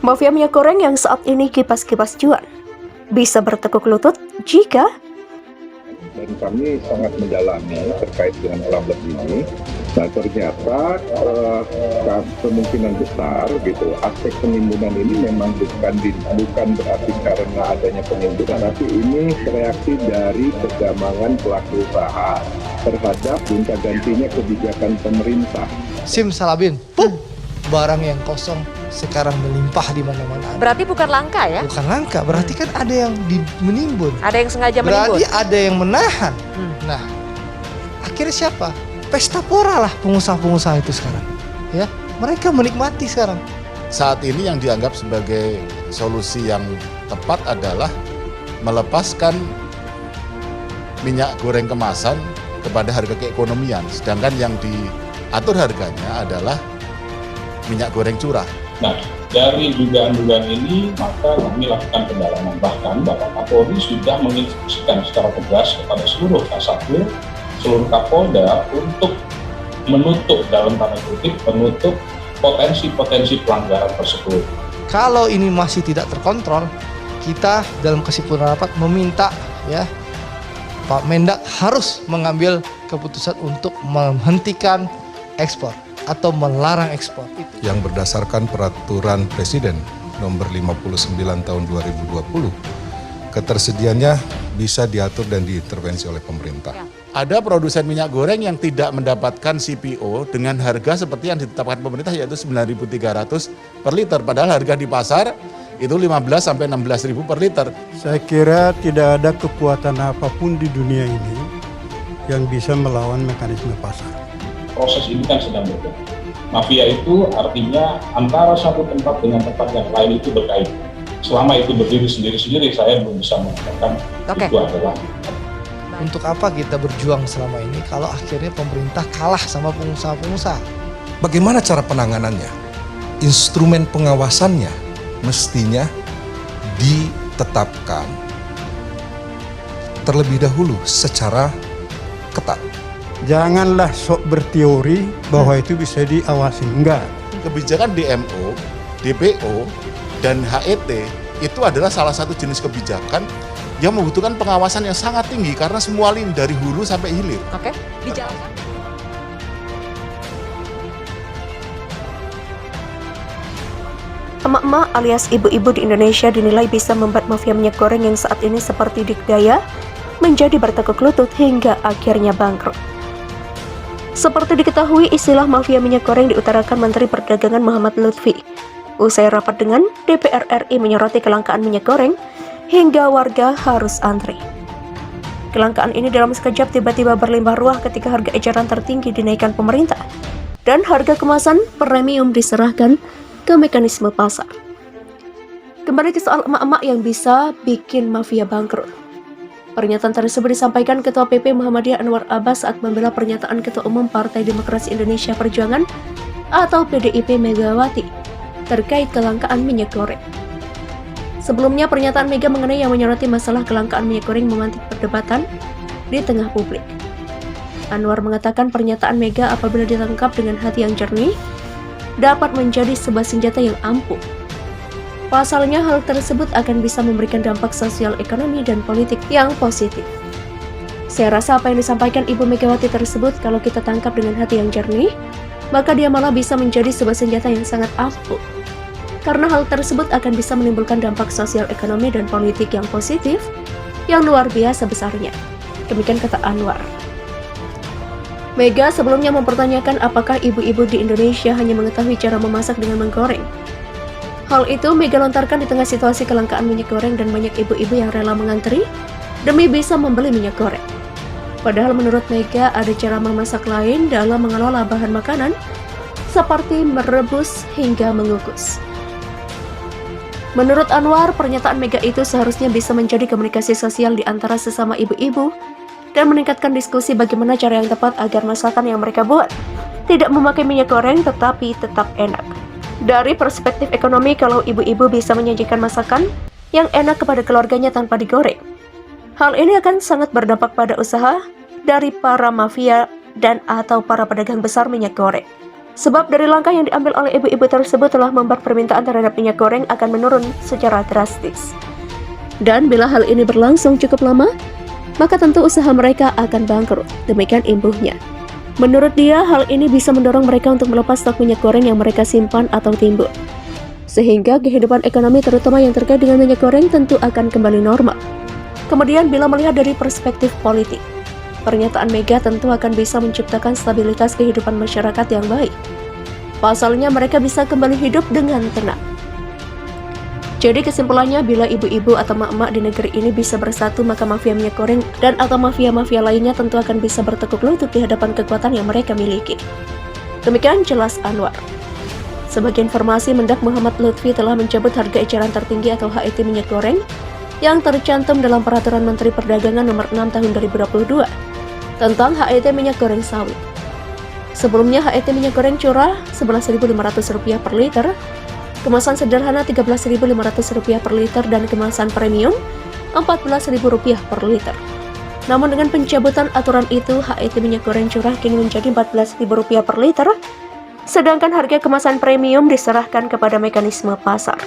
Mafia minyak goreng yang saat ini kipas-kipas cuan bisa bertekuk lutut jika dan kami sangat mendalami terkait dengan problem ini. Nah ternyata kemungkinan besar gitu aspek penimbunan ini memang bukan berarti karena adanya penimbunan, tapi ini reaksi dari kegamangan pelaku usaha terhadap gonta gantinya kebijakan pemerintah. Simsalabim, barang yang kosong sekarang melimpah di mana-mana. Berarti bukan langka ya? Bukan langka, berarti kan ada yang menimbun. Ada yang sengaja menimbun. Berarti ada yang menahan. Nah, akhirnya siapa? Pesta pora lah pengusaha-pengusaha itu sekarang. Ya, mereka menikmati sekarang. Saat ini yang dianggap sebagai solusi yang tepat adalah melepaskan minyak goreng kemasan kepada harga keekonomian, sedangkan yang diatur harganya adalah minyak goreng curah. Nah, dari dugaan-dugaan ini, maka kami lakukan pendalaman. Bahkan Bapak Kapolri sudah menginstruksikan secara tegas kepada seluruh Kasatwil, seluruh Kapolda untuk menutup, dalam tanda kutip, menutup potensi-potensi pelanggaran tersebut. Kalau ini masih tidak terkontrol, kita dalam kesimpulan rapat meminta ya Pak Mendak harus mengambil keputusan untuk menghentikan ekspor atau melarang ekspor. Yang berdasarkan peraturan Presiden nomor 59 tahun 2020, ketersediaannya bisa diatur dan diintervensi oleh pemerintah. Ada produsen minyak goreng yang tidak mendapatkan CPO dengan harga seperti yang ditetapkan pemerintah, yaitu 9.300 per liter, padahal harga di pasar itu 15 sampai 16.000 per liter. Saya kira tidak ada kekuatan apapun di dunia ini yang bisa melawan mekanisme pasar. Proses ini kan sedang berjalan. Mafia itu artinya antara satu tempat dengan tempat yang lain itu berkait. Selama itu berdiri sendiri-sendiri, saya belum bisa mengatakan itu adalah. Untuk apa kita berjuang selama ini kalau akhirnya pemerintah kalah sama pengusaha-pengusaha? Bagaimana cara penanganannya? Instrumen pengawasannya mestinya ditetapkan terlebih dahulu secara ketat. Janganlah sok berteori bahwa itu bisa diawasi. Enggak. Kebijakan DMO, DPO, dan HET itu adalah salah satu jenis kebijakan yang membutuhkan pengawasan yang sangat tinggi karena semua lini dari hulu sampai hilir. Oke, dijalankan. emak-emak alias ibu-ibu di Indonesia dinilai bisa membuat mafia minyak goreng yang saat ini seperti dikdaya menjadi bertekuk lutut hingga akhirnya bangkrut. Seperti diketahui, istilah mafia minyak goreng diutarakan Menteri Perdagangan Muhammad Lutfi usai rapat dengan DPR RI menyoroti kelangkaan minyak goreng hingga warga harus antri. Kelangkaan ini dalam sekejap tiba-tiba berlimpah ruah ketika harga eceran tertinggi dinaikkan pemerintah dan harga kemasan premium diserahkan ke mekanisme pasar. Kembali ke soal emak-emak yang bisa bikin mafia bangkrut. Pernyataan tersebut disampaikan Ketua PP Muhammadiyah Anwar Abbas saat membela pernyataan Ketua Umum Partai Demokrasi Indonesia Perjuangan atau PDIP Megawati terkait kelangkaan minyak goreng. Sebelumnya, pernyataan Mega mengenai yang menyoroti masalah kelangkaan minyak goreng memantik perdebatan di tengah publik. Anwar mengatakan pernyataan Mega apabila ditangkap dengan hati yang jernih dapat menjadi sebuah senjata yang ampuh. Pasalnya, hal tersebut akan bisa memberikan dampak sosial, ekonomi, dan politik yang positif. Saya rasa apa yang disampaikan Ibu Megawati tersebut kalau kita tangkap dengan hati yang jernih, maka dia malah bisa menjadi sebuah senjata yang sangat ampuh. Karena hal tersebut akan bisa menimbulkan dampak sosial, ekonomi, dan politik yang positif yang luar biasa besarnya. Demikian kata Anwar. Mega sebelumnya mempertanyakan apakah ibu-ibu di Indonesia hanya mengetahui cara memasak dengan menggoreng. Hal itu Mega lontarkan di tengah situasi kelangkaan minyak goreng dan banyak ibu-ibu yang rela mengantri demi bisa membeli minyak goreng. Padahal menurut Mega ada cara memasak lain dalam mengelola bahan makanan seperti merebus hingga mengukus. Menurut Anwar, pernyataan Mega itu seharusnya bisa menjadi komunikasi sosial di antara sesama ibu-ibu dan meningkatkan diskusi bagaimana cara yang tepat agar masakan yang mereka buat tidak memakai minyak goreng tetapi tetap enak. Dari perspektif ekonomi, kalau ibu-ibu bisa menyajikan masakan yang enak kepada keluarganya tanpa digoreng, hal ini akan sangat berdampak pada usaha dari para mafia dan atau para pedagang besar minyak goreng. Sebab dari langkah yang diambil oleh ibu-ibu tersebut telah membuat permintaan terhadap minyak goreng akan menurun secara drastis. Dan bila hal ini berlangsung cukup lama, maka tentu usaha mereka akan bangkrut. Demikian imbuhnya. Menurut dia, hal ini bisa mendorong mereka untuk melepas stok minyak goreng yang mereka simpan atau timbun. Sehingga kehidupan ekonomi terutama yang terkait dengan minyak goreng tentu akan kembali normal. Kemudian bila melihat dari perspektif politik, pernyataan Mega tentu akan bisa menciptakan stabilitas kehidupan masyarakat yang baik. Pasalnya mereka bisa kembali hidup dengan tenang. Jadi kesimpulannya, bila ibu-ibu atau mak-mak di negeri ini bisa bersatu, maka mafia minyak goreng dan atau mafia-mafia lainnya tentu akan bisa bertekuk lutut di hadapan kekuatan yang mereka miliki. Demikian jelas Anwar. Sebagai informasi, Mendak Muhammad Lutfi telah mencabut harga eceran tertinggi atau HET minyak goreng yang tercantum dalam Peraturan Menteri Perdagangan Nomor 6 Tahun 2022 tentang HET minyak goreng sawit. Sebelumnya HET minyak goreng curah Rp11.500 per liter, kemasan sederhana Rp13.500 per liter, dan kemasan premium Rp14.000 per liter. Namun dengan pencabutan aturan itu, HET minyak goreng curah kini menjadi Rp14.000 per liter, sedangkan harga kemasan premium diserahkan kepada mekanisme pasar.